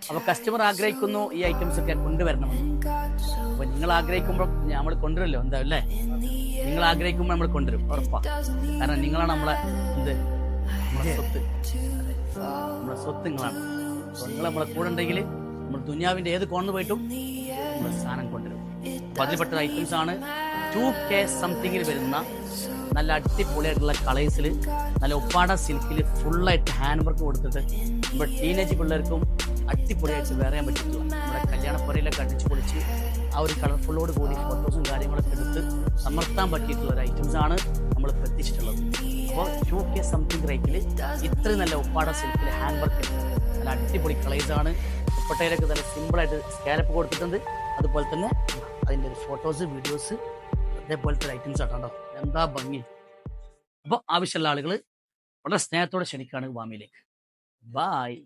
അപ്പോൾ കസ്റ്റമർ ആഗ്രഹിക്കുന്നു ഈ ഐറ്റംസ് ഒക്കെ കൊണ്ടുവരണമെന്ന്. അപ്പോൾ നിങ്ങൾ ആഗ്രഹിക്കുമ്പോൾ നമ്മൾ കൊണ്ടുവരല്ലോ, എന്താ അല്ലേ? നിങ്ങൾ ആഗ്രഹിക്കുമ്പോൾ നമ്മൾ കൊണ്ടുവരും, ഉറപ്പാണ്. കാരണം നിങ്ങളാണ് നമ്മളെ നമ്മുടെ സ്വത്ത്. നമ്മുടെ സ്വത്ത് നിങ്ങളാണ്. നിങ്ങൾ നമ്മളെ കൂടെ ഉണ്ടെങ്കിൽ നമ്മൾ ദുനിയാവിൻ്റെ ഏത് കോണിൽ പോയിട്ടും നമ്മൾ സാധനം കൊണ്ടുവരും. അപ്പോൾ അതിൽപ്പെട്ട ഐറ്റംസ് ആണ് 2K സംതിങ്ങിൽ വരുന്ന നല്ല അടിപൊളിയായിട്ടുള്ള കളേഴ്സിൽ നല്ല ഉപ്പാട സിൽക്കിൽ ഫുള്ളായിട്ട് ഹാൻഡ് വർക്ക് കൊടുത്തിട്ട് നമ്മുടെ ടീനേജ് പിള്ളേർക്കും അടിപൊളിയായിട്ട് വേറെ ചെയ്യാൻ പറ്റില്ല. നമ്മുടെ കല്യാണപ്പുരയിലൊക്കെ അടിച്ചു പൊളിച്ച് ആ ഒരു കളർഫുള്ളോട് കൂടി ഫോട്ടോസും കാര്യങ്ങളൊക്കെ എടുത്ത് സമർത്താൻ പറ്റിയിട്ടുള്ള ഒരു ഐറ്റംസ് ആണ് നമ്മൾ എത്തിച്ചിട്ടുള്ളത്. അപ്പോൾ 2K സംതിങ് റേറ്റിൽ ഇത്രയും നല്ല ഉപ്പാട സിൽക്കിൽ ഹാൻഡ് വർക്ക് നല്ല അടിപൊളി കളേഴ്സാണ്. ദുപ്പട്ടയിലൊക്കെ നല്ല സിമ്പിളായിട്ട് സ്കാലപ്പ് കൊടുത്തിട്ടുണ്ട്. അതുപോലെ തന്നെ അതിൻ്റെ ഒരു ഫോട്ടോസ് വീഡിയോസ് അതേപോലത്തെ ഐറ്റംസ് ആട്ടോ. എന്താ ഭംഗി! അപ്പോൾ ആവശ്യമുള്ള ആളുകൾ വളരെ സ്നേഹത്തോടെ ക്ഷണിക്കുകയാണ് വാമിയിലേക്ക്. ബായ്.